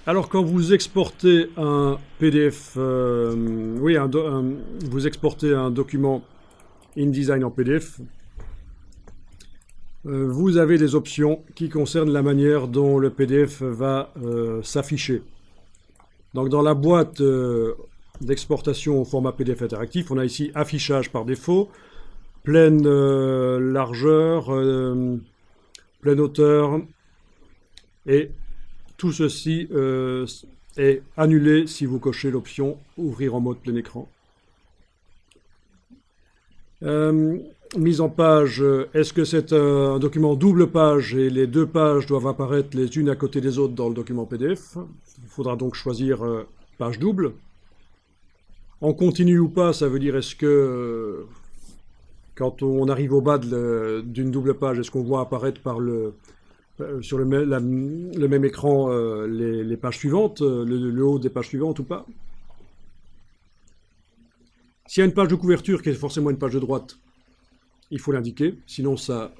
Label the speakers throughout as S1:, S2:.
S1: Alors, quand vous exportez un PDF, oui, vous exportez un document InDesign en PDF, vous avez des options qui concernent la manière dont le PDF va s'afficher. Donc, dans la boîte d'exportation au format PDF interactif, on a ici affichage par défaut, pleine largeur, pleine hauteur, et tout ceci est annulé si vous cochez l'option ouvrir en mode plein écran. Mise en page, est-ce que c'est un document double page et les deux pages doivent apparaître les unes à côté des autres dans le document PDF? Il faudra donc choisir page double. En continu ou pas, ça veut dire est-ce que quand on arrive au bas d'une double page, est-ce qu'on voit apparaître sur le même écran les pages suivantes, le haut des pages suivantes ou pas? S'il y a une page de couverture qui est forcément une page de droite, il faut l'indiquer, sinon ça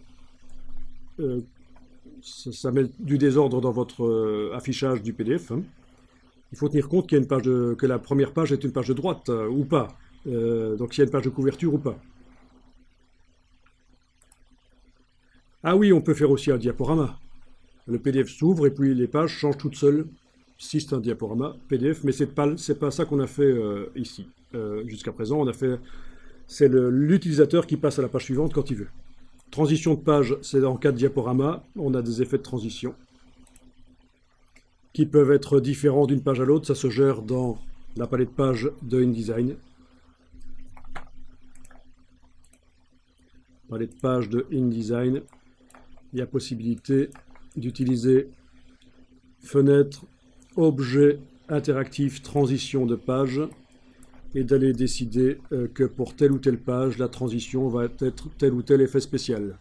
S1: met du désordre dans votre affichage du PDF. Hein. Il faut tenir compte qu'il y a une page que la première page est une page de droite ou pas. Donc il y a une page de couverture ou pas. Ah oui, on peut faire aussi un diaporama. Le PDF s'ouvre et puis les pages changent toutes seules. Si c'est un diaporama PDF, mais c'est pas ça qu'on a fait ici. Jusqu'à présent, c'est l'utilisateur qui passe à la page suivante quand il veut. Transition de page, c'est en cas de diaporama, on a des effets de transition qui peuvent être différents d'une page à l'autre. Ça se gère dans la palette de pages de InDesign. Palette de pages de InDesign. Il y a possibilité d'utiliser fenêtre, objet, interactif, transition de page et d'aller décider que pour telle ou telle page, la transition va être tel ou tel effet spécial.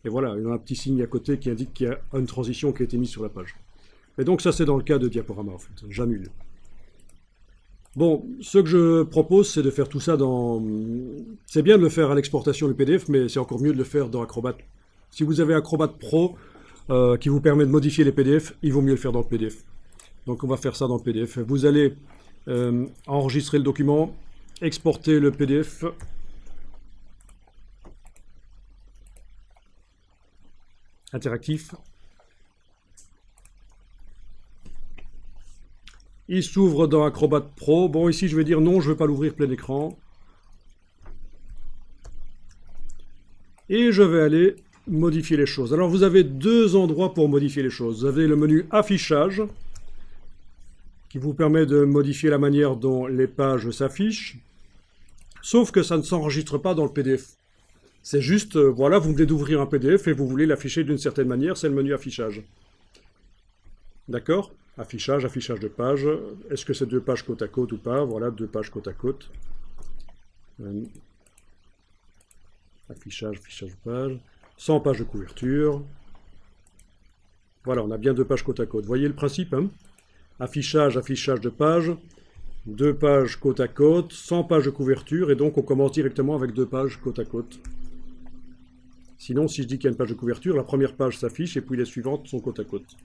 S1: Et voilà, il y a un petit signe à côté qui indique qu'il y a une transition qui a été mise sur la page. Et donc ça, c'est dans le cas de diaporama, en fait. J'annule. Bon, ce que je propose, c'est de faire tout ça dans... C'est bien de le faire à l'exportation du PDF, mais c'est encore mieux de le faire dans Acrobat. Si vous avez Acrobat Pro qui vous permet de modifier les PDF, il vaut mieux le faire dans le PDF. Donc on va faire ça dans le PDF. Vous allez enregistrer le document, exporter le PDF. Interactif. Il s'ouvre dans Acrobat Pro. Bon, ici, je vais dire non, je ne veux pas l'ouvrir plein écran. Et je vais aller modifier les choses. Alors, vous avez deux endroits pour modifier les choses. Vous avez le menu Affichage, qui vous permet de modifier la manière dont les pages s'affichent. Sauf que ça ne s'enregistre pas dans le PDF. C'est juste, voilà, vous venez d'ouvrir un PDF et vous voulez l'afficher d'une certaine manière, c'est le menu Affichage. D'accord? Affichage, affichage de page. Est-ce que c'est deux pages côte à côte ou pas? Voilà, deux pages côte à côte. Affichage, affichage de page. 100 pages de couverture. Voilà, on a bien deux pages côte à côte. Vous voyez le principe, hein? Affichage, affichage de page. Deux pages côte à côte, 100 pages de couverture, et donc on commence directement avec deux pages côte à côte. Sinon, si je dis qu'il y a une page de couverture, la première page s'affiche et puis les suivantes sont côte à côte.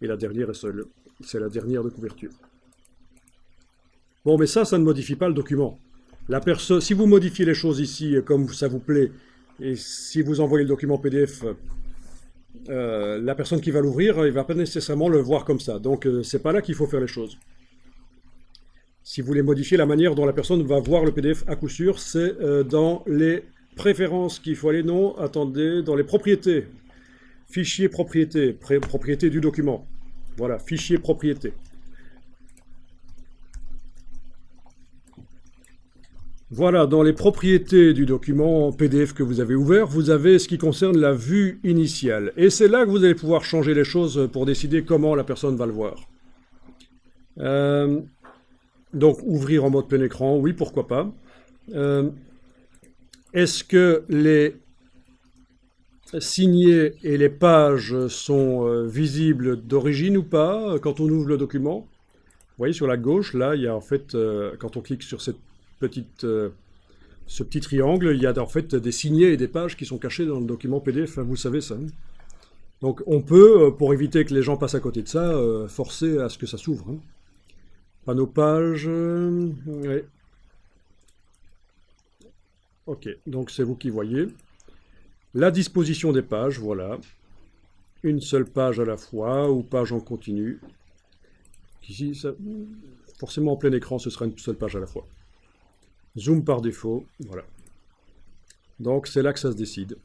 S1: Et la dernière est seule. C'est la dernière de couverture. Bon, mais ça ne modifie pas le document. Si vous modifiez les choses ici comme ça vous plaît, et si vous envoyez le document PDF, la personne qui va l'ouvrir, il ne va pas nécessairement le voir comme ça. Donc, c'est pas là qu'il faut faire les choses. Si vous voulez modifier la manière dont la personne va voir le PDF, à coup sûr, c'est dans les préférences qu'il faut aller. Non, attendez, dans les propriétés. Fichier propriété, propriété du document. Voilà, fichier propriété. Voilà, dans les propriétés du document PDF que vous avez ouvert, vous avez ce qui concerne la vue initiale. Et c'est là que vous allez pouvoir changer les choses pour décider comment la personne va le voir. Donc, ouvrir en mode plein écran, oui, pourquoi pas. Est-ce que les signés et les pages sont visibles d'origine ou pas quand on ouvre le document? Vous voyez, sur la gauche, là, il y a en fait, quand on clique sur ce petit triangle, il y a en fait des signés et des pages qui sont cachés dans le document PDF, hein, vous savez ça. Hein. Donc on peut, pour éviter que les gens passent à côté de ça, forcer à ce que ça s'ouvre, hein. Panneau page, ouais. Ok, donc c'est vous qui voyez. La disposition des pages, voilà. Une seule page à la fois, ou page en continu. Ici, forcément en plein écran, ce sera une seule page à la fois. Zoom par défaut, voilà. Donc c'est là que ça se décide.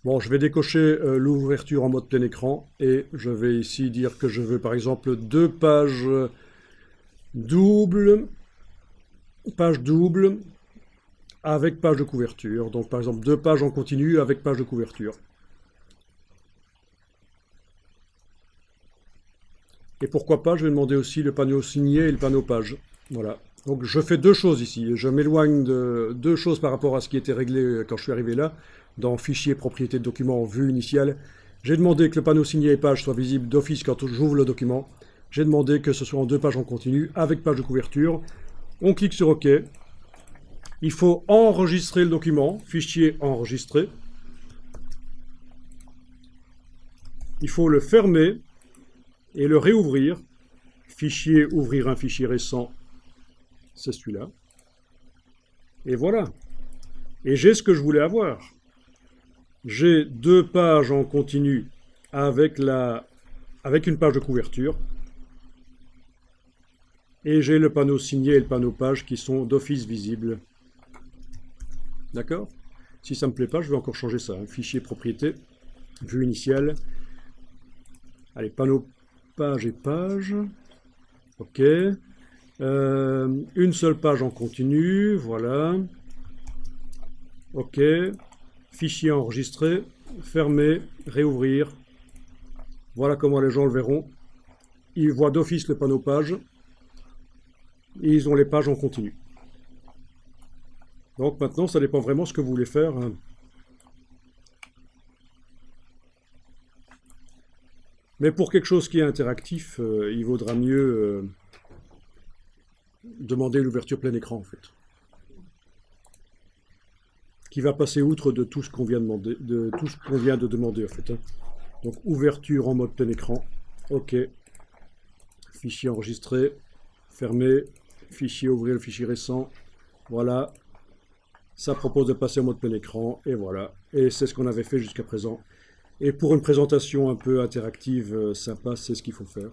S1: Bon, je vais décocher l'ouverture en mode plein écran et je vais ici dire que je veux par exemple deux pages doubles, page double avec page de couverture. Donc par exemple deux pages en continu avec page de couverture. Et pourquoi pas, je vais demander aussi le panneau signé et le panneau page. Voilà. Donc je fais deux choses ici. Je m'éloigne de deux choses par rapport à ce qui était réglé quand je suis arrivé là. Dans Fichier, Propriété de document, Vue initiale. J'ai demandé que le panneau signé et page soit visible d'office quand j'ouvre le document. J'ai demandé que ce soit en deux pages en continu avec page de couverture. On clique sur OK. Il faut enregistrer le document. Fichier enregistré. Il faut le fermer et le réouvrir. Fichier, ouvrir un fichier récent, c'est celui-là. Et voilà. Et j'ai ce que je voulais avoir. J'ai deux pages en continu avec une page de couverture. Et j'ai le panneau signé et le panneau page qui sont d'office visibles. D'accord? Si ça ne me plaît pas, je vais encore changer ça. Hein. Fichier propriété, vue initiale. Allez, panneau page et page. OK. Une seule page en continu, voilà. OK. Fichier enregistré, fermé, réouvrir. Voilà comment les gens le verront. Ils voient d'office le panneau page. Et ils ont les pages en continu. Donc maintenant, ça dépend vraiment de ce que vous voulez faire. Hein. Mais pour quelque chose qui est interactif, il vaudra mieux demander l'ouverture plein écran en fait. Qui va passer outre de tout ce qu'on vient de demander en fait. Hein. Donc ouverture en mode plein écran. OK. Fichier enregistré. Fermé. Fichier ouvrir le fichier récent. Voilà. Ça propose de passer en mode plein écran. Et voilà. Et c'est ce qu'on avait fait jusqu'à présent. Et pour une présentation un peu interactive, sympa, c'est ce qu'il faut faire.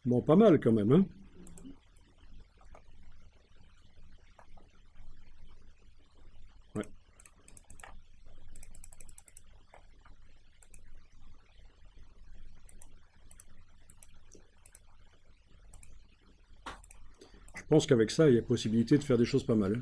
S1: Bon, pas mal quand même, hein? Ouais. Je pense qu'avec ça, il y a possibilité de faire des choses pas mal.